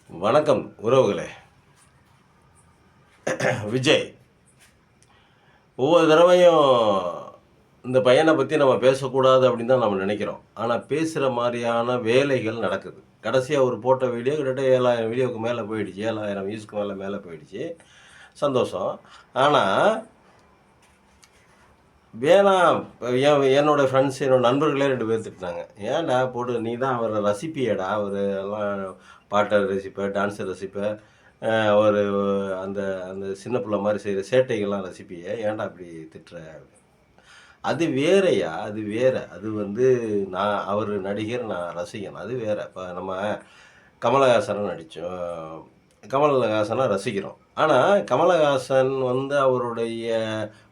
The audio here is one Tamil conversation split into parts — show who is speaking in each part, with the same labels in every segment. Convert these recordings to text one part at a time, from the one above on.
Speaker 1: வணக்கம் உறவுகளே. விஜய் ஒவ்வொரு தடவையும் இந்த பையனை பற்றி நம்ம பேசக்கூடாது அப்படின்னு தான் நம்ம நினைக்கிறோம். ஆனால் பேசுகிற மாதிரியான வேலைகள் நடக்குது. கடைசியாக ஒரு போட்ட வீடியோ கிட்டத்தட்ட 7,000 வீடியோவுக்கு மேலே போயிடுச்சு, 7,000 வியூஸ்க்கு மேலே போயிடுச்சு. சந்தோஷம். ஆனால் வேணாம், என்னோடய ஃப்ரெண்ட்ஸ் என்னோடய நண்பர்களே 2 பேர் திட்டினாங்க. ஏன்டா போட்டு நீ தான் அவரை ரசிப்பியடா, அவர் எல்லாம் பாட்டை ரசிப்ப, டான்ஸை ரசிப்ப, ஒரு அந்த அந்த சின்ன பிள்ளை மாதிரி செய்கிற சேட்டைகள்லாம் ரசிப்பிய, ஏன்டா அப்படி திட்டுற? அது வேறையா, அது வேற. அது நான் அவர் நடிகர், நான் ரசிகன், அது வேற. இப்போ நம்ம கமலஹாசனை நடித்தோம், கமலஹாசனை ரசிக்கிறோம். ஆனால் கமலஹாசன் அவருடைய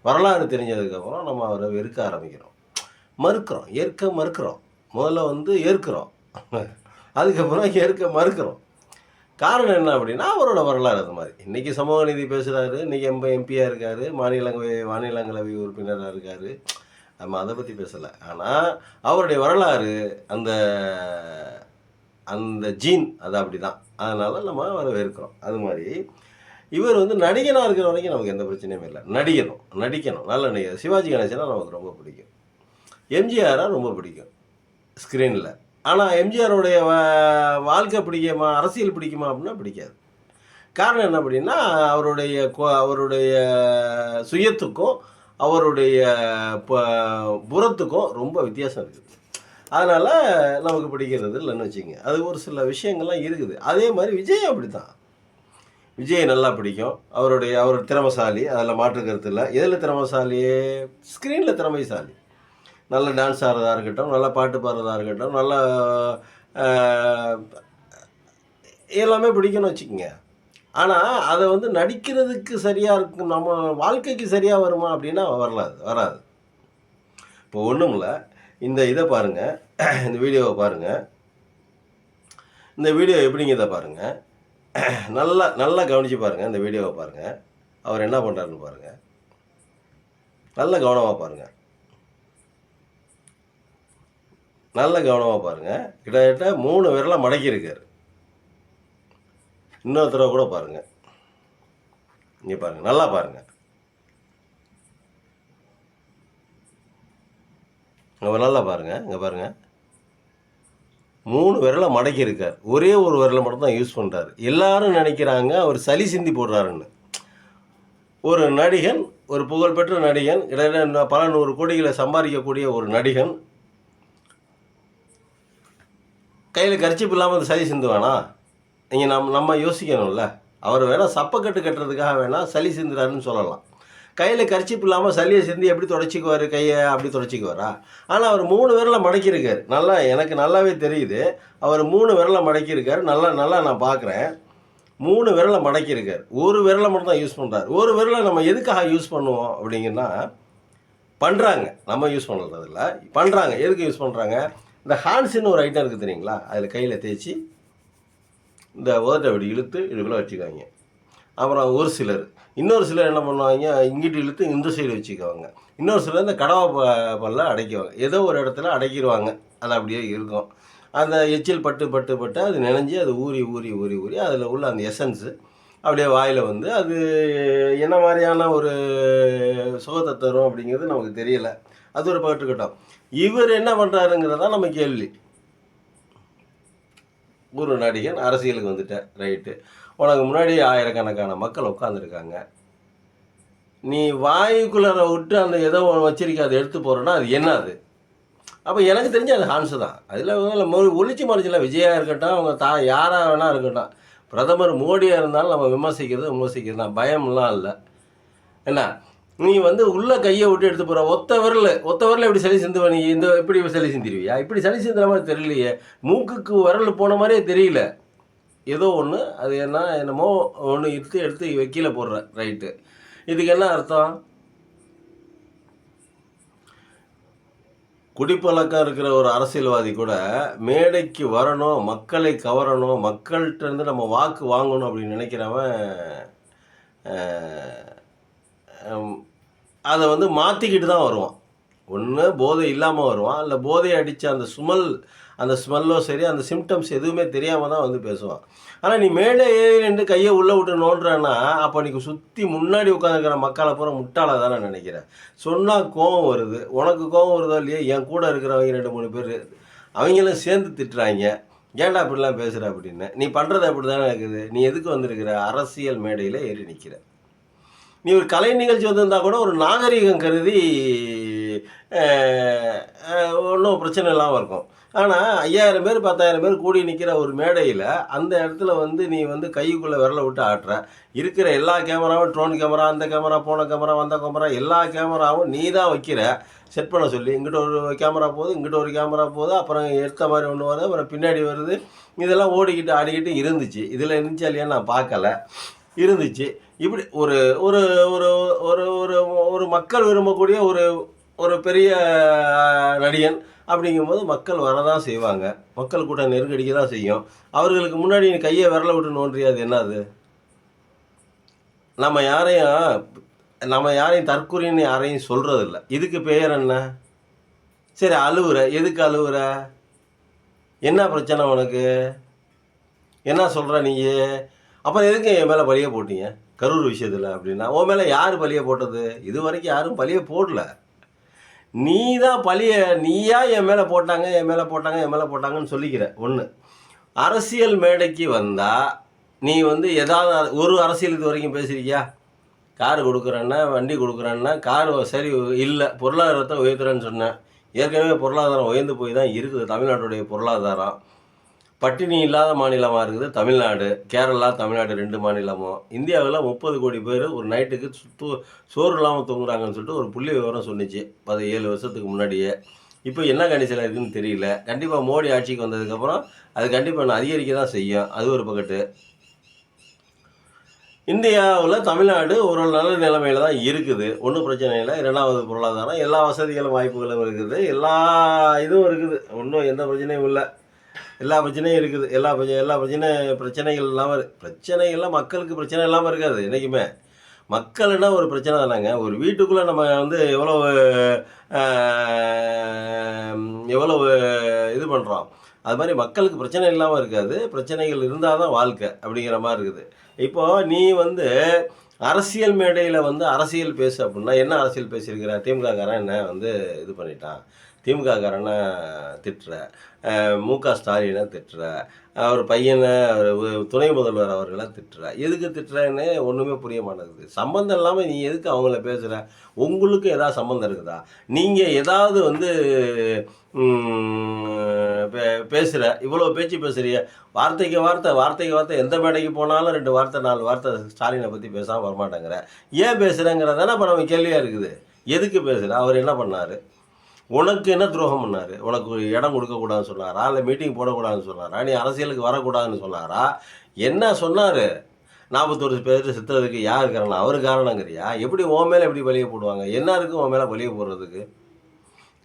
Speaker 1: வரலாறு தெரிஞ்சதுக்கப்புறம் நம்ம அவரை வெறுக்க ஆரம்பிக்கிறோம், மறுக்கிறோம். முதல்ல ஏற்கிறோம், அதுக்கப்புறம் ஏற்க மறுக்கிறோம். காரணம் என்ன அப்படின்னா, அவரோட வரலாறு அது மாதிரி. இன்றைக்கி சமூக நீதி பேசுகிறாரு, இன்றைக்கி எம்பியாக இருக்கார், மாநிலங்களவை உறுப்பினராக இருக்கார். நம்ம அதை பற்றி பேசலை. ஆனால் அவருடைய வரலாறு, அந்த அந்த ஜீன் அது அப்படி தான். அதனால் நம்ம அவரை வெறுக்கிறோம். அது மாதிரி இவர் நடிகனாக இருக்கிற வரைக்கும் நமக்கு எந்த பிரச்சனையும் இல்லை. நடிக்கணும், நல்ல நடிகர். சிவாஜி கணேசனா நமக்கு ரொம்ப பிடிக்கும், எம்ஜிஆராக ரொம்ப பிடிக்கும் ஸ்க்ரீனில். ஆனால் எம்ஜிஆருடைய வாழ்க்கை பிடிக்குமா, அரசியல் பிடிக்குமா அப்படின்னா பிடிக்காது. காரணம் என்ன அப்படின்னா, அவருடைய சுயத்துக்கும் அவருடைய புறத்துக்கும் ரொம்ப வித்தியாசம் இருக்குது. அதனால் நமக்கு பிடிக்கிறது இல்லைன்னு வச்சுங்க. அது ஒரு சில விஷயங்கள்லாம் இருக்குது. அதே மாதிரி விஜய் அப்படி தான். விஜய் நல்லா பிடிக்கும். அவர் திறமைசாலி, அதில் மாற்று கருத்து இல்லை. எதில் திறமைசாலி? ஸ்க்ரீனில் திறமைசாலி. நல்ல டான்ஸ் ஆடுறதா இருக்கட்டும், நல்லா பாட்டு பாடுறதா இருக்கட்டும், நல்லா எல்லாமே பிடிக்கும்னு வச்சுக்கோங்க. ஆனால் அதை நடிக்கிறதுக்கு சரியாக இருக்கும், நம்ம வாழ்க்கைக்கு சரியாக வருமா அப்படின்னா வராது. இப்போ ஒன்றும் இல்லை, இதை பாருங்கள், இந்த வீடியோவை பாருங்கள். இந்த வீடியோ எப்படிங்க, இதை பாருங்கள், நல்லா கவனித்து பாருங்கள். இந்த வீடியோவை பாருங்கள், அவர் என்ன பண்ணுறாருன்னு பாருங்கள், நல்ல கவனமாக பாருங்கள், கிட்டத்தட்ட 3 விரலை மடக்கியிருக்கார். இன்னொரு தடவை கூட பாருங்கள், இங்கே பாருங்கள், நல்லா பாருங்கள். நல்லா பாருங்கள், இங்கே பாருங்கள், 3 விரலை மடக்கியிருக்கார். ஒரே ஒரு விரலை மட்டும் தான் யூஸ் பண்ணுறாரு. எல்லாரும் நினைக்கிறாங்க அவர் சளி சிந்தி போடுறாருன்னு. ஒரு நடிகன், ஒரு புகழ்பெற்ற நடிகன், கிட்டத்தட்ட பல 100 கோடிகளை சம்பாதிக்கக்கூடிய ஒரு நடிகன் கையில் கர்ச்சீப் இல்லாமல் சளி சிந்துவானா? நீங்கள் நம்ம யோசிக்கணும்ல. அவர் வேணால் சப்பக்கட்டு கட்டுறதுக்காக வேணால் சளி சிந்துறாருன்னு சொல்லலாம். கையில் கர்ச்சீப் இல்லாமல் சளியை சிந்தி எப்படி தொடச்சிக்குவார்? கையை அப்படி தொடச்சிக்குவாரா? ஆனால் அவர் 3 விரலை மடக்கியிருக்கார். எனக்கு நல்லாவே தெரியுது. அவர் 3 விரலை மடக்கியிருக்கார். நல்லா நான் பார்க்குறேன். 3 விரலை மடக்கியிருக்கார். ஒரு விரலை மட்டும் தான் யூஸ் பண்ணுறார். ஒரு விரலை நம்ம எதுக்காக யூஸ் பண்ணுவோம் அப்படிங்கன்னா, பண்ணுறாங்க, நம்ம யூஸ் பண்ணுறதில்ல, பண்ணுறாங்க. எதுக்கு யூஸ் பண்ணுறாங்க? இந்த ஹான்ஸுன்னு ஒரு ஐட்டம் இருக்குது தெரியுங்களா? அதில் கையில் தேய்ச்சி இந்த உதட்டை அப்படி இழுத்து இதுக்குள்ளே வச்சுக்குவாங்க. அப்புறம் இன்னொரு சிலர் என்ன பண்ணுவாங்க, இங்கிட்டு இழுத்து இந்த சைடு வச்சுக்குவாங்க. இன்னொரு சிலர் இந்த கடவை பல்ல அடைக்குவாங்க. ஏதோ ஒரு இடத்துல அடைக்கிடுவாங்க. அது அப்படியே இருக்கும். அந்த எச்சில் பட்டு அது நினைஞ்சு அது ஊறி அதில் உள்ள அந்த எசன்ஸு அப்படியே வாயில் அது என்ன மாதிரியான ஒரு சுகத்தை தரும் அப்படிங்கிறது நமக்கு தெரியல. அது ஒரு பட்டுக்கிட்டோம். இவர் என்ன பண்ணுறாருங்கிறதா நம்ம கேள்வி. ஒரு நடிகன் அரசியலுக்கு வந்துட்டார், ரைட்டு. உனக்கு முன்னாடி ஆயிரக்கணக்கான மக்கள் உட்காந்துருக்காங்க. நீ வாயுக்குள்ளரை விட்டு அந்த ஏதோ வச்சிருக்க அதை எடுத்து போகிறோன்னா அது என்ன? அது அப்போ எனக்கு தெரிஞ்சு அது ஹான்ஸு தான். அதில் ஒளிச்சு மறைச்சல விஜயாக இருக்கட்டும், அவங்க யாராக வேணா இருக்கட்டும், பிரதமர் மோடியாக இருந்தாலும் நம்ம விமர்சிக்கிறது தான், பயம்லாம் இல்லை. என்ன நீ உள்ள கையை விட்டு எடுத்து போகிற ஒத்த விரல் எப்படி சளி சிந்துவ? நீ எப்படி சளி சிந்திருவியா? இப்படி சளி சிந்துற மாதிரி தெரியலையே. மூக்குக்கு விரல் போன மாதிரியே தெரியல. ஏதோ ஒன்று அது என்னமோ ஒன்று எடுத்து கீழே போடுற, ரைட்டு. இதுக்கு என்ன அர்த்தம்? குடிப்பழக்கம் இருக்கிற ஒரு அரசியல்வாதி கூட மேடைக்கு வரணும், மக்களை கவரணும், மக்கள்கிட்ட நம்ம வாக்கு வாங்கணும் அப்படின்னு நினைக்கிறவன் அதை மாற்றிக்கிட்டு தான் வருவான். ஒன்று போதை இல்லாமல் வருவான், இல்லை போதை அடித்த அந்த சுமல் அந்த ஸ்மெல்லோ சரி, அந்த சிம்டம்ஸ் எதுவுமே தெரியாமல் தான் வந்து பேசுவான். ஆனால் நீ மேடை ஏறி நின்று கையை உள்ளே விட்டு நோண்டுறேன்னா, அப்போ நீ சுற்றி முன்னாடி உட்காந்துருக்கிற மக்களை பூரா முட்டாளாக தானே நினைக்கிறேன். சொன்னால் கோவம் வருது. உனக்கு கோவம் வருதோ இல்லையோ, என் கூட இருக்கிறவங்க 2-3 பேர் அவங்களும் சேர்ந்து திட்டுறாங்க. ஏன்டா இப்படிலாம் பேசுகிற அப்படின்னு. நீ பண்ணுறது அப்படி தானே இருக்குது. நீ எதுக்கு வந்திருக்கிற? அரசியல் மேடையில் ஏறி நிற்கிற. நீ ஒரு கலை நிகழ்ச்சி வந்திருந்தா கூட ஒரு நாகரிகம் கருதி ஒன்றும் பிரச்சனை இல்லாமல் இருக்கும். ஆனால் 5000 பேர் 10,000 பேர் கூடி நிற்கிற ஒரு மேடையில் அந்த இடத்துல வந்து நீ வந்து கைக்குள்ளே விரலை விட்டு ஆட்டுற. இருக்கிற எல்லா கேமராவும், ட்ரோன் கேமரா, அந்த கேமரா, போன கேமரா, வந்த கேமரா, எல்லா கேமராவும் நீ தான் வைக்கிற. செட் பண்ண சொல்லி இங்கிட்ட ஒரு கேமரா போகுது, இங்கிட்ட ஒரு கேமரா போகுது, அப்புறம் எடுத்த மாதிரி ஒன்று வருது, அப்புறம் பின்னாடி வருது. இதெல்லாம் ஓடிக்கிட்டு ஆடிக்கிட்டு இருந்துச்சு. இதில் இருந்துச்சா இல்லையா நான் பார்க்கல, இருந்துச்சு. இப்படி ஒரு ஒரு ஒரு ஒரு ஒரு ஒரு மக்கள் விரும்பக்கூடிய ஒரு ஒரு பெரிய நடிகன் அப்படிங்கும்போது மக்கள் வரதான் செய்வாங்க. மக்கள் கூட்டம் நெருக்கடிக்க தான் செய்யும். அவர்களுக்கு முன்னாடி நீ கையை விரல விட்டு நோண்டுறியா? அது என்னது? நம்ம யாரையும் தற்குறின்னு யாரையும் சொல்கிறதில்ல. இதுக்கு பெயர் என்ன? சரி, அழுவுற. எதுக்கு அழுவுற? என்ன பிரச்சனை உனக்கு? என்ன சொல்கிற நீ? அப்புறம் எதுக்கு என் மேலே பழிய போட்டீங்க கரூர் விஷயத்தில் அப்படின்னா? உன் மேலே யார் பழிய போட்டது? இது வரைக்கும் யாரும் பழிய போடல. நீ தான் நீயா என் மேலே போட்டாங்க, என் மேலே போட்டாங்க, என் மேலே போட்டாங்கன்னு சொல்லிக்கிற. ஒன்று, அரசியல் மேடைக்கு வந்தால் நீ வந்து ஏதாவது ஒரு அரசியல் இது வரைக்கும் பேசுறியா? கார் கொடுக்குறேன்னா, வண்டி கொடுக்குறேன்னா, கார் சரி இல்லை, பொருளாதாரத்தை உயர்த்துறேன்னு சொன்னேன். ஏற்கனவே பொருளாதாரம் உயர்ந்து போய் தான் இருக்குது. தமிழ்நாட்டுடைய பொருளாதாரம் பட்டினி இல்லாத மாநிலமாக இருக்குது தமிழ்நாடு. கேரளா, தமிழ்நாடு 2 மாநிலமும். இந்தியாவில் 30 கோடி பேர் ஒரு நைட்டுக்கு சோறு இல்லாமல் தூங்குறாங்கன்னு சொல்லிட்டு ஒரு புள்ளி விவரம் சொன்னிச்சு 7 வருஷத்துக்கு முன்னாடியே. இப்போ என்ன கண்டிஷனில் இருக்குதுன்னு தெரியல. கண்டிப்பாக மோடி ஆட்சிக்கு வந்ததுக்கப்புறம் அது கண்டிப்பாக நான் அதிகரிக்க தான் செய்யும். அது ஒரு பக்கத்து. இந்தியாவில் தமிழ்நாடு ஒரு நல்ல நிலைமையில் தான் இருக்குது. ஒன்றும் பிரச்சனை இல்லை. 2வது பொருளாதாரம், எல்லா வசதிகளும் வாய்ப்புகளும் இருக்குது, எல்லா இதுவும் இருக்குது. ஒன்றும் எந்த பிரச்சனையும் இல்லை. எல்லா பிரச்சனையும் இருக்குது. எல்லா பிரச்சனைகள் இல்லாமல் பிரச்சனைகள்லாம் மக்களுக்கு பிரச்சனை இல்லாமல் இருக்காது என்றைக்குமே. மக்கள்னா ஒரு பிரச்சனை தானேங்க. ஒரு வீட்டுக்குள்ளே நம்ம வந்து எவ்வளவு இது பண்ணுறோம். அது மாதிரி மக்களுக்கு பிரச்சனை இல்லாமல் இருக்காது. பிரச்சனைகள் இருந்தால் தான் வாழ்க்கை அப்படிங்கிற மாதிரி இருக்குது. இப்போது நீ வந்து அரசியல் மேடையில் வந்து அரசியல் பேசு அப்படின்னா என்ன அரசியல் பேசியிருக்கிற? திமுககாரன் என்ன வந்து இது பண்ணிட்டான், திமுககாரனை திட்டுற, மு.க. ஸ்டாலினை திட்டுற, அவர் பையனை துணை முதல்வர் அவர்களை திட்டுற. எதுக்கு திட்டுறன்னு ஒன்றுமே புரிய மாட்டேங்குது. சம்மந்தம் இல்லாமல் நீ எதுக்கு அவங்கள பேசுகிற? உங்களுக்கு ஏதாவது சம்மந்தம் இருக்குதா? நீங்கள் ஏதாவது வந்து பேசுகிற, இவ்வளோ பேச்சு பேசுகிறிய, வார்த்தைக்கு வார்த்தை எந்த மேடைக்கு போனாலும் 2 வார்த்தை 4 வார்த்தை ஸ்டாலினை பற்றி பேசாமல் வரமாட்டேங்கிற. ஏன் பேசுகிறேங்கிறதானே இப்போ நம்ம கேள்வியாக இருக்குது. எதுக்கு பேசுகிற? அவர் என்ன பண்ணார்? உனக்கு என்ன துரோகம் பண்ணார்? உனக்கு இடம் கொடுக்கக்கூடாதுன்னு சொன்னாரா? இல்லை மீட்டிங் போடக்கூடாதுன்னு சொன்னாரா? நீ அரசியலுக்கு வரக்கூடாதுன்னு சொன்னாரா? என்ன சொன்னார்? 41 பேர் செத்ததுக்கு யார் காரணம்? அவர் காரணங்கிறியா? எப்படி உன் மேலே எப்படி பழிய போடுவாங்க? என்ன இருக்குது உன் மேலே பழிய போடுறதுக்கு?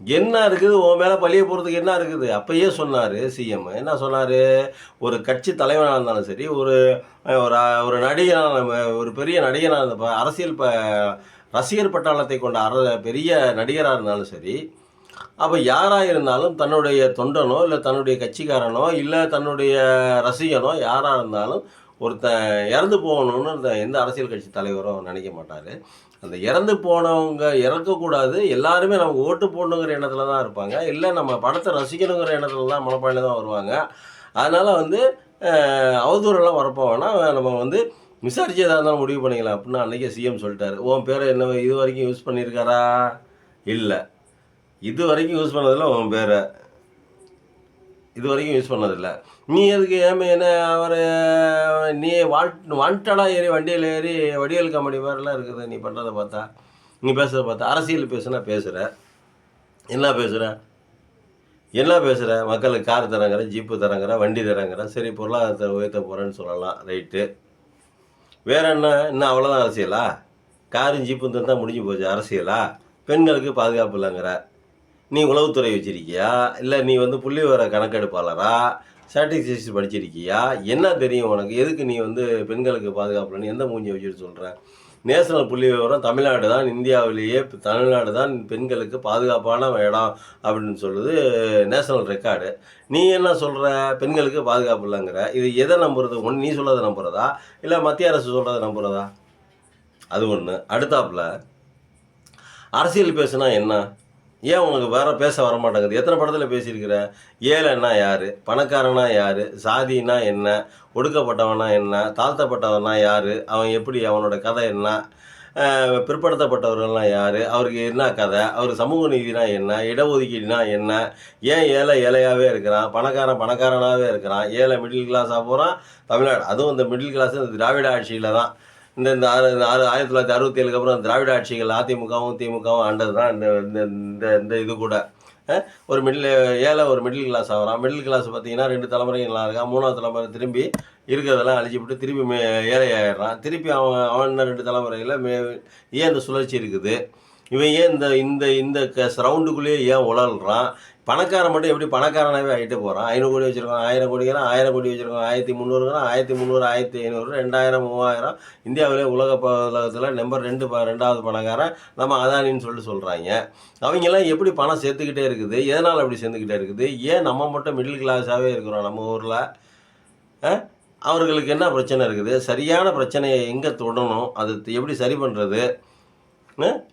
Speaker 1: என்ன இருக்குது உன் மேலே பழிய போடுறதுக்கு? என்ன இருக்குது? அப்பயே சொன்னார் சிஎம். என்ன சொன்னார்? ஒரு கட்சி தலைவனாக இருந்தாலும் சரி, ஒரு ஒரு நடிகனாக, ஒரு பெரிய நடிகனாக இருந்த அரசியல் ரசிகர் பட்டாளத்தை கொண்ட பெரிய நடிகராக இருந்தாலும் சரி, அப்போ யாராக இருந்தாலும் தன்னுடைய தொண்டனோ இல்லை தன்னுடைய கட்சிக்காரனோ இல்லை தன்னுடைய ரசிகனோ யாராக இருந்தாலும் இறந்து போகணும்னு எந்த அரசியல் கட்சி தலைவரும் நினைக்க மாட்டார். அந்த இறந்து போனவங்க இறக்கக்கூடாது, எல்லாருமே நமக்கு ஓட்டு போடணுங்கிற எண்ணத்தில் தான் இருப்பாங்க. இல்லை நம்ம படத்தை ரசிக்கணுங்கிற எண்ணத்தில் தான் மனப்பான்மையில் தான் வருவாங்க. அதனால் வந்து அவதூறெல்லாம் வரப்போ வேணால் நம்ம வந்து விசாரிச்சு எதாக இருந்தாலும் முடிவு பண்ணிக்கலாம் அப்படின்னு அன்றைக்கே சிஎம் சொல்லிட்டாரு. உன் பேரை என்ன இது வரைக்கும் யூஸ் பண்ணியிருக்காரா? இல்லை, இது வரைக்கும் யூஸ் பண்ணதில்லை. உன் பேரை இது வரைக்கும் யூஸ் பண்ணதில்லை. நீ எதுக்கு என்ன அவர் நீ வாண்டடாக ஏறி வண்டியில் ஏறி வடிவேல் காமெடி மாதிரிலாம் இருக்குது நீ பண்ணுறதை பார்த்தா, நீ பேசுகிறத பார்த்தா. அரசியல் பேசுனா பேசுகிற, என்ன பேசுகிற? மக்களுக்கு கார் தரங்கிற, ஜீப்பு தரங்கிற, வண்டி தரங்கிற. சரி, பொருளாதாரத்தை உயர்த்த போகிறேன்னு சொல்லலாம், ரைட்டு. வேற என்ன? இன்னும் அவ்வளோதான் அரசியலா? காரும் ஜீப்பும் தான் முடிஞ்சு போச்சு அரசியலா? பெண்களுக்கு பாதுகாப்பு இல்லைங்கிற. நீ உளவுத்துறை வச்சிருக்கியா? இல்லை நீ வந்து புள்ளி விவர கணக்கெடுப்பாளரா? ஸ்டாட்டிஸ்டிக்ஸ் படிச்சிருக்கியா? என்ன தெரியும் உனக்கு? எதுக்கு நீ வந்து பெண்களுக்கு பாதுகாப்பு இல்லைன்னு எந்த மூஞ்சி வச்சுட்டு சொல்கிற? நேஷனல் புள்ளி விவரம் தமிழ்நாடு தான் இந்தியாவிலேயே தமிழ்நாடு தான் பெண்களுக்கு பாதுகாப்பான இடம் அப்படின்னு சொல்லுது நேஷனல் ரெக்கார்டு. நீ என்ன சொல்கிற? பெண்களுக்கு பாதுகாப்பு இல்லைங்கிற. இது எதை நம்புறது? ஒன்று நீ சொல்கிறத நம்புறதா இல்லை மத்திய அரசு சொல்கிறத நம்புறதா? அது ஒன்று. அடுத்தாப்புல அரசியல் பேசுனா என்ன? ஏன் உனக்கு வேற பேச வர மாட்டேங்குது? எத்தனை படத்தில் பேசியிருக்கிற? ஏழைன்னா யார்? பணக்காரனா யார்? சாதினா என்ன? ஒடுக்கப்பட்டவனா என்ன? தாழ்த்தப்பட்டவனா யார்? அவன் எப்படி? அவனோட கதை என்ன? பிற்படுத்தப்பட்டவர்கள்லாம் யார்? அவருக்கு என்ன கதை? அவருக்கு சமூக நீதினா என்ன? இடஒதுக்கீடுனா என்ன? ஏன் ஏழை ஏழையாகவே இருக்கிறான்? பணக்காரன் பணக்காரனாகவே இருக்கிறான்? ஏழை மிடில் கிளாஸாக போகிறான் தமிழ்நாடு. அதுவும் இந்த மிடில் கிளாஸ் இந்த திராவிட ஆட்சியில் தான். இந்த 1967க்கு அப்புறம் திராவிட ஆட்சிகள் அதிமுகவும் திமுகவும் ஆண்டது தான் இந்த இந்த இந்த இது கூட. ஒரு ஏழை ஒரு மிடில் கிளாஸ் ஆகிறான். மிடில் கிளாஸ் பார்த்தீங்கன்னா 2 தலைமுறைகள் நல்லா இருக்கான். 3வது தலைமுறை திரும்பி இருக்கிறதெல்லாம் அழிச்சுவிட்டு திருப்பி ஏழை ஆகிடுறான். திருப்பி அவன் 2 தலைமுறையில் ஏன் இந்த சுழற்சி இருக்குது? இவன் ஏன் இந்த இந்த இந்த சரவுண்டுக்குள்ளேயே ஏன் உழல்றான்? பணக்காரன் மட்டும் எப்படி பணக்காரனாகவே ஆகிட்டு போகிறான்? 500 கோடி வச்சுருக்கான், 1000 கோடிக்கிறான், 1000 கோடி வச்சுருக்கான், 1300ங்கிறான், 1300, 1500, 2000, 3000. இந்தியாவிலே உலகத்தில் நம்பர் 2வது பணக்காரன் நம்ம அதானின்னு சொல்கிறாங்க. அவங்கெல்லாம் எப்படி பணம் சேர்த்துக்கிட்டே இருக்குது? எதனால் அப்படி சேர்ந்துக்கிட்டே இருக்குது? ஏன் நம்ம மட்டும் மிடில் கிளாஸாகவே இருக்கிறோம் நம்ம ஊரில்? அவர்களுக்கு என்ன பிரச்சனை இருக்குது? சரியான பிரச்சனையை எங்கே தொடணும்? அது எப்படி சரி பண்ணுறது?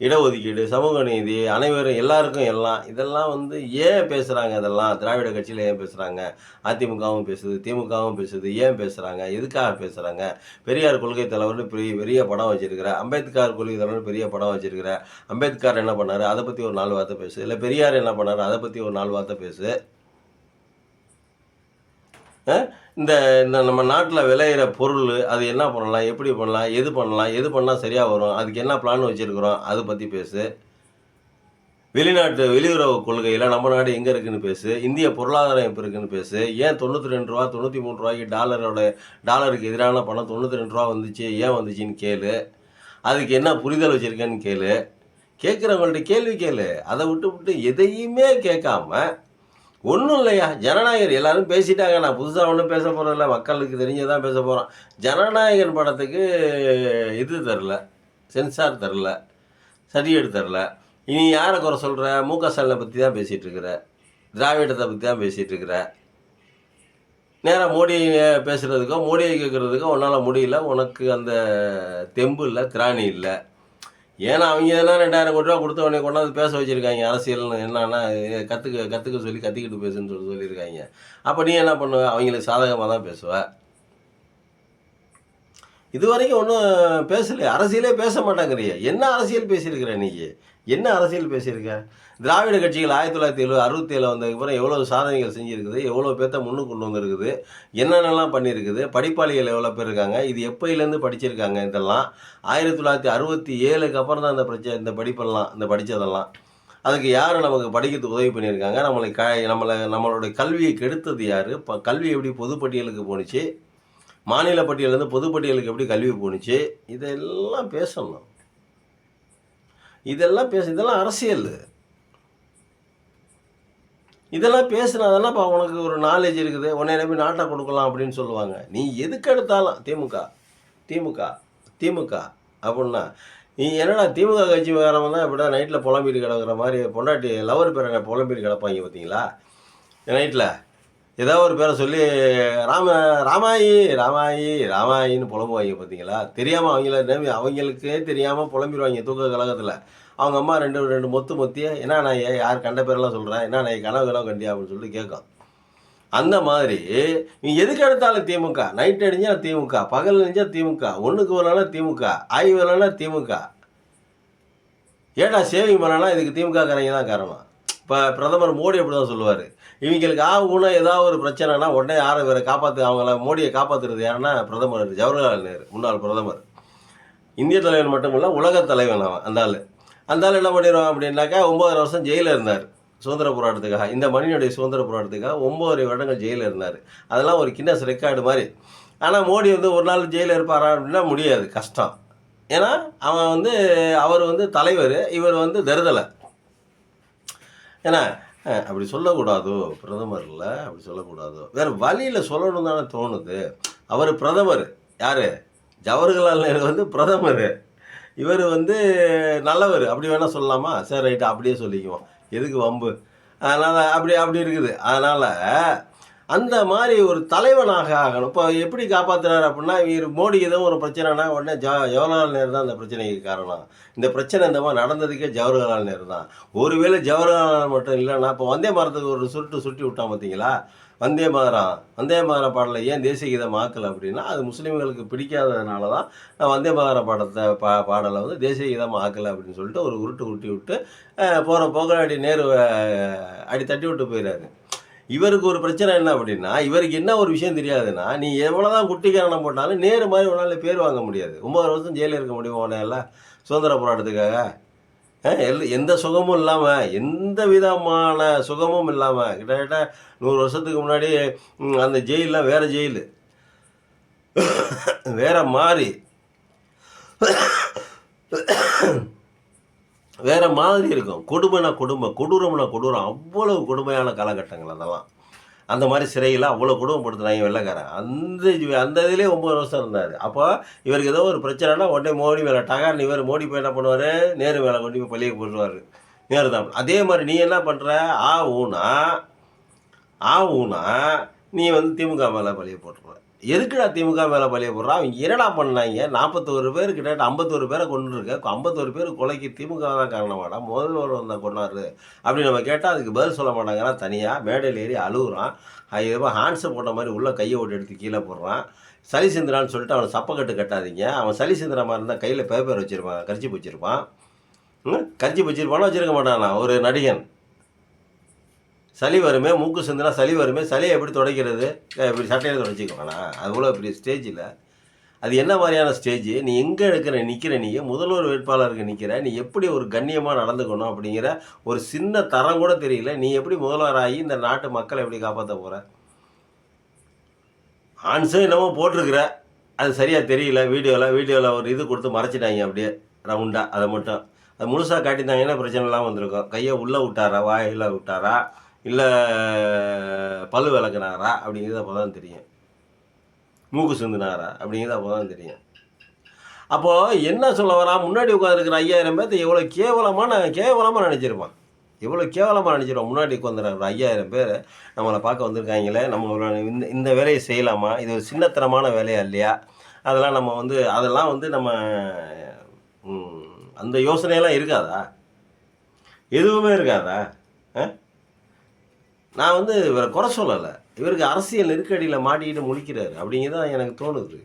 Speaker 1: இடஒதுக்கீடு, சமூக நீதி, அனைவரும் எல்லாருக்கும் எல்லாம் இதெல்லாம் ஏன் பேசுகிறாங்க? இதெல்லாம் திராவிட கட்சியில் ஏன் பேசுகிறாங்க? அதிமுகவும் பேசுது, திமுகவும் பேசுது. ஏன் பேசுகிறாங்க? எதுக்காக பேசுகிறாங்க? பெரியார் கொள்கை தலைவர்னு பெரிய படம் வச்சுருக்கிற, அம்பேத்கர் கொள்கை தலைவர்னு பெரிய படம் வச்சுருக்கிற. அம்பேத்கர் என்ன பண்ணார்? அதை பற்றி ஒரு 4 வார்த்தை பேசு. இல்லை பெரியார் என்ன பண்ணார்? அதை பற்றி ஒரு 4 வார்த்தை பேசு. இந்த நம்ம நாட்டில் விளையிற பொருள் அது என்ன பண்ணலாம், எப்படி பண்ணலாம், எது பண்ணால் சரியாக வரும், அதுக்கு என்ன பிளான் வச்சுருக்குறோம், அதை பற்றி பேசு. வெளியுறவு கொள்கையில் நம்ம நாடு எங்கே இருக்குதுன்னு பேசு. இந்திய பொருளாதாரம் எப்போ இருக்குதுன்னு பேசு. ஏன் 92 ரூபா 93 ரூபாய்க்கு டாலருக்கு எதிரான பணம் 92 ரூபா வந்துச்சு, ஏன் வந்துச்சுன்னு கேளு. அதுக்கு என்ன புரிதல் வச்சுருக்கேன்னு கேளு. கேட்குறவங்கள்ட்ட கேள்வி கேளு. அதை விட்டு எதையுமே கேட்காம ஒன்றும் இல்லையா, ஜனநாயகர் எல்லாரும் பேசிட்டாங்க. நான் புதுசாக ஒன்றும் பேச போகிறதில்ல, மக்களுக்கு தெரிஞ்சதான் பேச போகிறோம். ஜனநாயகன் படத்துக்கு இது தரல, சென்சார் தரல, சர்டிஃபிகேட் தரல. இனி யாரை குறை சொல்கிற? மு.க. ஸ்டாலினை பற்றி தான் பேசிகிட்டு இருக்கிற, திராவிடத்தை பற்றி தான் பேசிகிட்டு இருக்கிற. நேராக மோடியை பேசுகிறதுக்கோ மோடியை கேட்குறதுக்கோ உன்னால் முடியல. உனக்கு அந்த தெம்பு இல்லை, திராணி இல்லை. ஏன்னா அவங்க எதனா 2000 கோடி ரூபா கொடுத்த உடனே கொண்டாந்து பேச வச்சுருக்காங்க. அரசியல்னு என்னன்னா கற்றுக்க சொல்லி கற்றுக்கிட்டு பேசுன்னு சொல்லியிருக்காங்க. அப்போ நீ என்ன பண்ணுவ? அவங்களுக்கு சாதகமாக தான் பேசுவ. இது வரைக்கும் ஒன்றும் பேசலையே, அரசியலே பேச மாட்டாங்கிறிய. என்ன அரசியல் பேசியிருக்கிற நீ? என்ன அரசியல் பேசியிருக்க? திராவிட கட்சிகள் 1967 வந்ததுக்கப்புறம் எவ்வளோ சாதனைகள் செஞ்சுருக்குது, எவ்வளோ பேர்த்த முன்னுக்கு கொண்டு வந்திருக்குது, என்னென்னலாம் பண்ணியிருக்குது, படிப்பாளிகள் எவ்வளோ பேர் இருக்காங்க, இது எப்போயிலேருந்து படிச்சிருக்காங்க? இதெல்லாம் 1967க்கு அப்புறம் தான் இந்த படிப்பெல்லாம் இந்த படித்ததெல்லாம். அதுக்கு யார் நமக்கு படிக்கிறதுக்கு உதவி பண்ணியிருக்காங்க? நம்மளுடைய கல்வியை கெடுத்தது யார்? கல்வி எப்படி பொதுப்பட்டியலுக்கு போணுச்சு, மாநில பட்டியலேருந்து பொதுப்பட்டியலுக்கு எப்படி கல்வி போணுச்சு, இதெல்லாம் பேசணும். இதெல்லாம் அரசியல். இதெல்லாம் பேசுனா தானேப்பா உனக்கு ஒரு நாலேஜ் இருக்குது, உன்னை நம்பி நாட்டை கொடுக்கலாம் அப்படின்னு சொல்லுவாங்க. நீ எதுக்கு எடுத்தாலும் திமுக அப்படின்னா நீ என்னடா திமுக கட்சி வேறவன் தான் இப்படி நைட்டில் புலம்பிட்டு கிடக்குற மாதிரி பொண்டாட்டி லவர் பேரை புலம்பிட்டு கிடப்பாங்க பார்த்தீங்களா? நைட்டில் ஏதாவது ஒரு பேரை சொல்லி ராமாயின்னு புலம்புவாங்க பார்த்தீங்களா? தெரியாமல் அவங்களுக்கே தெரியாமல் புலம்பிடுவாங்க தூக்க கழகத்தில். அவங்க அம்மா ரெண்டு மொத்தியே என்ன நான் யார் கண்ட பேரெல்லாம் சொல்கிறேன், என்ன நான் கனவு கண்டியா அப்படின்னு சொல்லிட்டு கேட்கும். அந்த மாதிரி நீ எதுக்கு எடுத்தாலும் திமுக, நைட் அடிஞ்சா திமுக, பகல் அடிஞ்சா திமுக, ஒன்றுக்கு வரலன்னா திமுக, ஆய்வு வரலன்னா திமுக. ஏடா சேவிங் பண்ணனா இதுக்கு திமுக காரங்க தான் காரணம். இப்போ பிரதமர் மோடி அப்படி தான் சொல்லுவார். இவங்களுக்கு ஆகும்னா ஏதாவது ஒரு பிரச்சனைனா உடனே யாரை வேறு அவங்கள மோடியை காப்பாற்றுறது யாருன்னா பிரதமர் ஜவஹர்லால் நேரு, முன்னாள் பிரதமர். இந்திய தலைவன் மட்டும் இல்லை, உலக தலைவன் அவன். அந்த ஆள் என்ன பண்ணிடுவான் அப்படின்னாக்கா 9 வருஷம் ஜெயிலில் இருந்தார் சுதந்திர போராட்டத்துக்காக. இந்த மண்ணினுடைய சுதந்திர போராட்டத்துக்காக 9 வருடங்கள் ஜெயிலில் இருந்தார். அதெல்லாம் ஒரு கின்னஸ் ரெக்கார்டு மாதிரி. ஆனால் மோடி ஒரு நாள் ஜெயிலில் இருப்பாரா அப்படின்னா முடியாது, கஷ்டம். ஏன்னா அவன் அவர் தலைவர், இவர் தருதலை. ஏன்னா அப்படி சொல்லக்கூடாதோ, பிரதமர் இல்லை அப்படி சொல்லக்கூடாதோ, வேறு வழியில் சொல்லணும் தானே தோணுது. அவர் பிரதமர் யார்? ஜவஹர்லால் நேரு பிரதமர். இவர் வந்து நல்லவர் அப்படி வேணால் சொல்லலாமா? சரி ரைட்டு அப்படியே சொல்லிக்குவோம். எதுக்கு வம்பு? அதனால் அப்படி அப்படி இருக்குது. அதனால் அந்த மாதிரி ஒரு தலைவனாக ஆகணும். இப்போ எப்படி காப்பாத்துறாரு அப்படின்னா, இவரு மோடிக்கு ஏதோ ஒரு பிரச்சனைனா உடனே ஜவஹர்லால் நேரு தான் அந்த பிரச்சனைக்கு காரணம். இந்த பிரச்சனை இந்த மாதிரி நடந்ததுக்கே ஜவஹர்லால் நேரு தான். ஒருவேளை ஜவஹர்லால் மட்டும் இல்லைன்னா, இப்போ வந்தே மாதரத்துக்கு ஒரு சுருட்டி விட்டான் பார்த்தீங்களா? வந்தே மாதரம் வந்தே மாதரம் பாடலை ஏன் தேசிய கீதம் ஆக்கலை அப்படின்னா, அது முஸ்லீம்களுக்கு பிடிக்காததுனால தான் நான் வந்தே மாதரம் பாடலை வந்து தேசிய கீதம் ஆக்கலை அப்படின்னு சொல்லிட்டு ஒரு உருட்டி விட்டு போகிற போக்கில் அடி நேருவை அடி தட்டி விட்டு போயிடாரு. இவருக்கு ஒரு பிரச்சனை என்ன அப்படின்னா, இவருக்கு என்ன ஒரு விஷயம் தெரியாதுன்னா, நீ எவ்வளோதான் குட்டிக்கரணம் போட்டாலும் நேரு மாதிரி உன்னால் பேர் வாங்க முடியாது. 9 வருஷம் ஜெயிலில் இருக்க முடியுமா உன்னால் சுதந்திர போராட்டத்துக்காக? எந்த சுகமும் இல்லாமல், எந்த விதமான சுகமும் இல்லாமல் கிட்டத்தட்ட 100 வருஷத்துக்கு முன்னாடி அந்த ஜெயிலெலாம் வேறு ஜெயிலு வேற மாதிரி வேறு மாதிரி இருக்கும். கொடுமைனா கொடுமை, கொடூரம்னா கொடூரம். அவ்வளவு கொடுமையான காலகட்டங்கள் அதெல்லாம். அந்த மாதிரி சிறையில் அவ்வளோ கொடுமைப்படுத்துனாங்க வெள்ளைக்காரன். அந்த இதுலேயே 9 வருஷம் இருந்தார். அப்போ இவருக்கு ஏதோ ஒரு பிரச்சனைனா உடனே மோடி மேலே டகார்னு இவர் மோடி போய் என்ன பண்ணுவார், நேரு மேலே கொண்டு போய் பள்ளியை போட்டுருவார். நேரு தான். அதே மாதிரி நீ என்ன பண்ணுற, ஊனா நீ வந்து திமுக மேலே பள்ளியை போட்டுருவ. எதுக்குடா திமுக மேலே பழிய போடுறான்? அவங்க என்னடா பண்ணாங்க? 41 பேர் கிட்டத்தட்ட 51 பேரை கொண்டு இருக்க. 51 பேர் கொலைக்கு திமுக தான் காரணமாடா, முதல்வர் வந்தால் கொண்டாரு அப்படி நம்ம கேட்டால் அதுக்கு பதில் சொல்ல மாட்டாங்கன்னா, தனியாக மேடையில் ஏறி அழுகுறான். அது ஹான்ஸை போட்ட மாதிரி உள்ளே கையை ஓட்டு எடுத்து கீழே போடுறான். சளி சிந்துறான்னு சொல்லிட்டு அவனை சப்பக்கட்டு கட்டாதீங்க. அவன் சளி சிந்துற மாதிரி இருந்தால் கையில் பேப்பர் வச்சுருப்பான், கரிச்சி வச்சுருப்பான். கரிச்சி வச்சுருப்பானா வச்சுருக்க மாட்டானா ஒரு நடிகன்? சளி வருமே, மூக்கு சிந்துனா சளி வருமே, சளியை எப்படி துடைக்கிறது? இப்படி சட்டையில் துடைச்சிக்குவானா? அவ்வளோ பெரிய ஸ்டேஜில் அது என்ன மாதிரியான ஸ்டேஜ்? நீ எங்கே நிற்கிற நீ முதல்வர் வேட்பாளருக்கு நிற்கிற, நீ எப்படி ஒரு கண்ணியமாக நடந்துக்கணும் அப்படிங்கிற ஒரு சின்ன தரம் கூட தெரியல. நீ எப்படி முதல்வராகி இந்த நாட்டு மக்களை எப்படி காப்பாற்ற போகிற? ஆன்ஸும் என்னமோ போட்டிருக்கிற, அது சரியாக தெரியல. வீடியோவில் ஒரு இது கொடுத்து மறைச்சிட்டாங்க அப்படியே ரவுண்டாக. அதை மட்டும் அது முழுசாக காட்டியிருந்தாங்கன்னா பிரச்சனைலாம் வந்திருக்கும். கையை உள்ளே விட்டாரா, வாயில் விட்டாரா, இல்லை பல்லு விளக்குனாரா அப்படிங்கிறது அப்போ தான் தெரியும். மூக்கு சிந்துனாரா அப்படிங்கிறது அப்போ தான் தெரியும். அப்போது என்ன சொல்ல வரா, முன்னாடி உட்காந்துருக்கிற 5000 பேர்த்து எவ்வளோ கேவலமாக நினச்சிருப்பான். எவ்வளோ கேவலமாக நினச்சிருவான். முன்னாடி உட்காந்துருக்கிற 5000 பேர் நம்மளை பார்க்க வந்திருக்காங்களே, நம்ம இந்த வேலையை செய்யலாமா, இது ஒரு சின்னத்தனமான வேலையா இல்லையா, அதெல்லாம் வந்து நம்ம அந்த யோசனையெல்லாம் இருக்காதா? எதுவுமே இருக்காதா? நான் வந்து இவரை குறை சொல்லலை. இவருக்கு அரசியல் நெருக்கடியில் மாட்டிக்கிட்டு முழிக்கிறாரு அப்படிங்கிறது தான் எனக்கு தோணுது.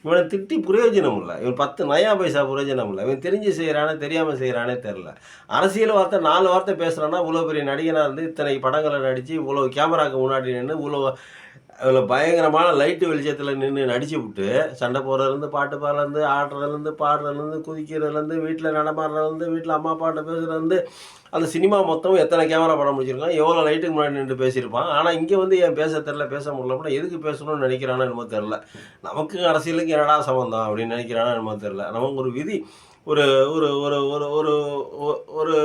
Speaker 1: இவனை திட்டி பிரயோஜனம் இல்லை. இவன் 10 நயா பைசா பிரயோஜனம் இல்லை. இவன் தெரிஞ்சு செய்கிறானே தெரியாமல் செய்கிறானே தெரில. அரசியல் வார்த்தை 4 வார்த்தை பேசுகிறான்னா இவ்வளோ பெரிய நடிகனாக இருந்து இத்தனை படங்களை நடித்து இவ்வளோ கேமராவுக்கு முன்னாடி நின்று இவ்வளோ பயங்கரமான லைட்டு வெளிச்சத்தில் நின்று நடிச்சு விட்டு சண்டை போடுறதுலேருந்து பாட்டு பாடுறதுலேருந்து ஆடுறதுலேருந்து பாடுறதுலேருந்து குதிக்கிறதுலேருந்து வீட்டில் நடமாடுறதுலேருந்து வீட்டில் அம்மா அப்பாட்ட பேசுகிறதுலேருந்து அந்த சினிமா மொத்தம் எத்தனை கேமரா படம் முடிச்சிருக்கான், எவ்வளோ லைட்டுக்கு முன்னாடி நின்று பேசியிருப்பான். ஆனால் இங்கே வந்து ஏன் பேச தெரில, பேச முடியல அப்படின்னா எதுக்கு பேசணும்னு நினைக்கிறானோ என்னமோ தெரில. நமக்கு அரசியலுக்கு என்னடா சம்பந்தம் அப்படின்னு நினைக்கிறானோ என்னமோ தெரில. நமக்கு ஒரு விதி ஒரு ஒரு ஒரு ஒரு ஒரு ஒரு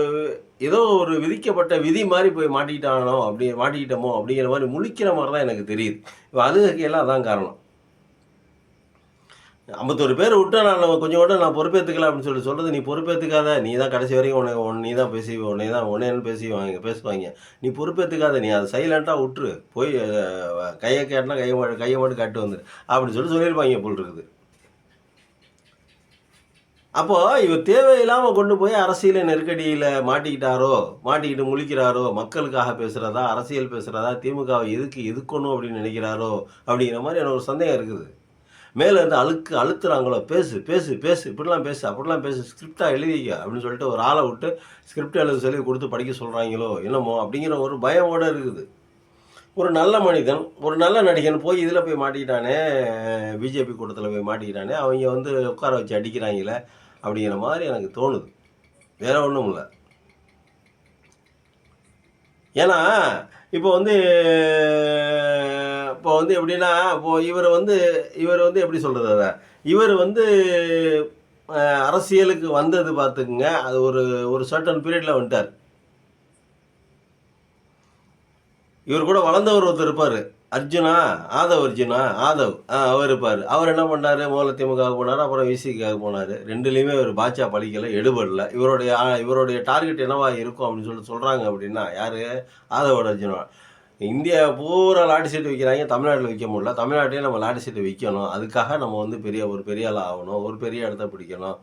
Speaker 1: ஏதோ ஒரு விதிக்கப்பட்ட விதி மாதிரி போய் மாட்டிக்கிட்டோமோ அப்படிங்கிற மாதிரி முழிக்கிற மாதிரி தான் எனக்கு தெரியுது. இப்போ அழுகைக்கெல்லாம் அதான் காரணம். 51 பேர் விட்டு நான் கொஞ்சம் கூட நான் பொறுப்பேற்றுக்கல அப்படின்னு சொல்கிறது. நீ பொறுப்பேற்றுக்காத, நீ தான் கடைசி வரைக்கும் நீ தான் உன்னைன்னு பேசுவாங்க. நீ பொறுப்பேற்றுக்காத, நீ அதை சைலண்ட்டாக விட்டுரு, போய் கையை கேட்டினா கையை மட்டும் கட்டு வந்துடு அப்படின்னு சொல்லியிருப்பாங்க போல் இருக்குது. அப்போது இவர் தேவையில்லாமல் கொண்டு போய் அரசியல் நெருக்கடியில் மாட்டிக்கிட்டு முழிக்கிறாரோ, மக்களுக்காக பேசுகிறதா, அரசியல் பேசுகிறதா, திமுகவை எதுக்கணும் அப்படின்னு நினைக்கிறாரோ அப்படிங்கிற மாதிரி எனக்கு ஒரு சந்தேகம் இருக்குது. மேலே இருந்து அழுத்துறாங்களோ, பேசு இப்படிலாம் பேசு ஸ்கிரிப்டாக எழுதிக்க அப்படின்னு சொல்லிட்டு ஒரு ஆளை விட்டு ஸ்கிரிப்ட் எழுத சொல்லி கொடுத்து படிக்க சொல்கிறாங்களோ என்னமோ அப்படிங்கிற ஒரு பயமோடு இருக்குது. ஒரு நல்ல மனிதன், ஒரு நல்ல நடிகன் போய் இதில் போய் மாட்டிக்கிட்டானே, பிஜேபி கூட்டத்தில் போய் மாட்டிக்கிட்டானே, அவங்க வந்து உட்கார வச்சு அடிக்கிறாங்களே அப்படிங்கிற மாதிரி எனக்கு தோணுது. வேற ஒன்றும் இல்லை. ஏன்னா இப்போ வந்து எப்படின்னா, இவர் வந்து எப்படி சொல்கிறது, அதை இவர் வந்து அரசியலுக்கு வந்தது பார்த்துக்குங்க, அது ஒரு சர்டன் பீரியடில் வந்துட்டார். இவர் கூட வளர்ந்தவர் ஒருத்தர் இருப்பார், அர்ஜுனா, ஆதவ் அவர் இருப்பார். அவர் என்ன பண்ணாரு, முதல்ல திமுகவுக்கு போனாரு, அப்புறம் விசிகாவுக்கு போனாரு. 2லயுமே ஒரு பாஜக பலிக்கல, எடுபடல. இவருடைய டார்கெட் என்னவா இருக்கும் அப்படின்னு சொல்றாங்க அப்படின்னா, யாரு? ஆதவோட அர்ஜுனா. இந்தியா பூரா லாட்டரி சீட்டு விற்கிறாங்க, தமிழ்நாட்டில் விற்க முடியல. தமிழ்நாட்டிலே நம்ம லாட்டரி சீட்டு விற்கணும். அதுக்காக நம்ம வந்து ஒரு பெரிய ஆள் ஆகணும், ஒரு பெரிய இடத்த பிடிக்கணும்.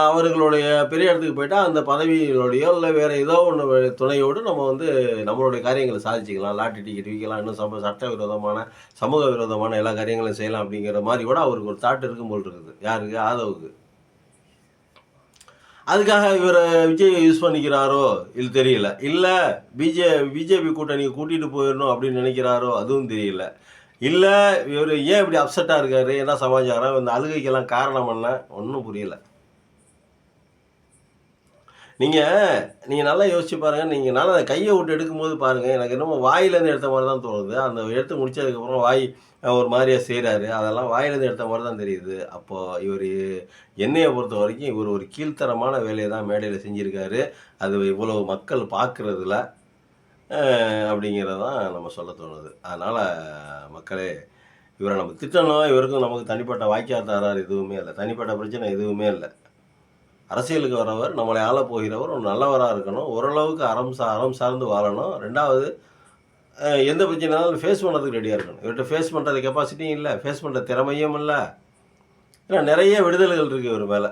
Speaker 1: அவர்களுடைய பெரிய இடத்துக்கு போயிட்டா அந்த பதவிகளுடையோ இல்லை வேற ஏதோ ஒன்று துணையோடு நம்ம வந்து நம்மளுடைய காரியங்களை சாதிச்சுக்கலாம். லாட்டரி டிக்கெட் விற்கலாம், இன்னும் சட்ட விரோதமான சமூக விரோதமான எல்லா காரியங்களையும் செய்யலாம் அப்படிங்கிற மாதிரி கூட அவருக்கு ஒரு தாட் இருக்கும் போல் இருக்குது. யாருக்கு? ஆதவுக்கு. அதுக்காக இவர் விஜய் யூஸ் பண்ணிக்கிறாரோ இது தெரியல. இல்லை பிஜேபி கூட்டணியை கூட்டிகிட்டு போயிடணும் அப்படின்னு நினைக்கிறாரோ அதுவும் தெரியல. இல்லை இவர் ஏன் இப்படி அப்செட்டாக இருக்காரு, என்ன சமாச்சாரம், இந்த அழுகைக்கெல்லாம் காரணம் என்ன, ஒன்றும் புரியல. நீங்கள் நல்லா யோசிச்சு பாருங்கள். நீங்கள் நல்லா அந்த கையை விட்டு எடுக்கும்போது பாருங்கள், எனக்கு என்னமோ வாயிலேருந்து எடுத்த மாதிரி தான் தோணுது. அந்த எடுத்து முடிச்சதுக்கப்புறம் வாய் ஒரு மாதிரியாக செய்கிறாரு, அதெல்லாம் வாயிலேருந்து எடுத்த மாதிரி தான் தெரியுது. அப்போது இவர் என்னையை பொறுத்த வரைக்கும் இவர் ஒரு கீழ்த்தரமான வேலையை தான் மேடையில் செஞ்சுருக்காரு. அது இவ்வளவு மக்கள் பார்க்குறதுல அப்படிங்கிறதான் நம்ம சொல்ல தோணுது. அதனால் மக்களே, இவரை நம்ம திட்டணும். இவருக்கும் நமக்கு தனிப்பட்ட வாக்கியாத்தாரார் எதுவுமே இல்லை, தனிப்பட்ட பிரச்சனை எதுவுமே இல்லை. அரசியலுக்கு வரவர், நம்மளை ஆள போகிறவர் ஒரு நல்லவராக இருக்கணும், ஓரளவுக்கு அறம் சார்ந்து வாழணும். 2வது எந்த பிரச்சனைனாலும் ஃபேஸ் பண்ணுறதுக்கு ரெடியாக இருக்கணும். இவர்கிட்ட ஃபேஸ் பண்ணுறது கெப்பாசிட்டியும் இல்லை, ஃபேஸ் பண்ணுற திறமையும் இல்லை. ஏன்னா நிறைய விடுதலைகள் இருக்குது இவர் மேலே.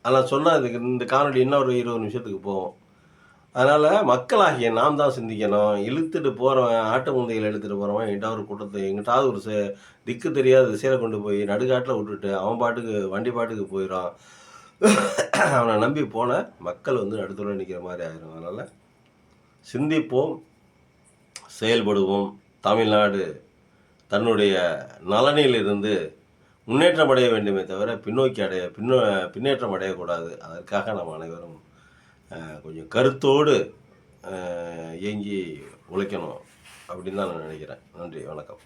Speaker 1: அதெல்லாம் சொன்னால் இந்த காணொலி இன்னும் ஒரு 20 நிமிஷத்துக்கு போகும். அதனால் மக்களாகிய நாம் தான் சிந்திக்கணும். இழுத்துட்டு போகிறவன், ஆட்டு முந்தையில் இழுத்துட்டு போகிறவன் எங்கிட்டாவது ஒரு திக்கு தெரியாத திசையில் கொண்டு போய் நடுக்காட்டில் விட்டுட்டு அவன் பாட்டுக்கு வண்டி பாட்டுக்கு போயிடும். அவனை நம்பி போன மக்கள் வந்து நடுத்தர நிற்கிற மாதிரி ஆயிரும். அதனால் சிந்திப்போம், செயல்படுவோம். தமிழ்நாடு தன்னுடைய நலனிலிருந்து முன்னேற்றம் அடைய வேண்டுமே தவிர பின்னேற்றம் அடையக்கூடாது. அதற்காக நாம் அனைவரும் கொஞ்சம் கருத்தோடு இயங்கி உழைக்கணும் அப்படின்னு தான் நான் நினைக்கிறேன். நன்றி, வணக்கம்.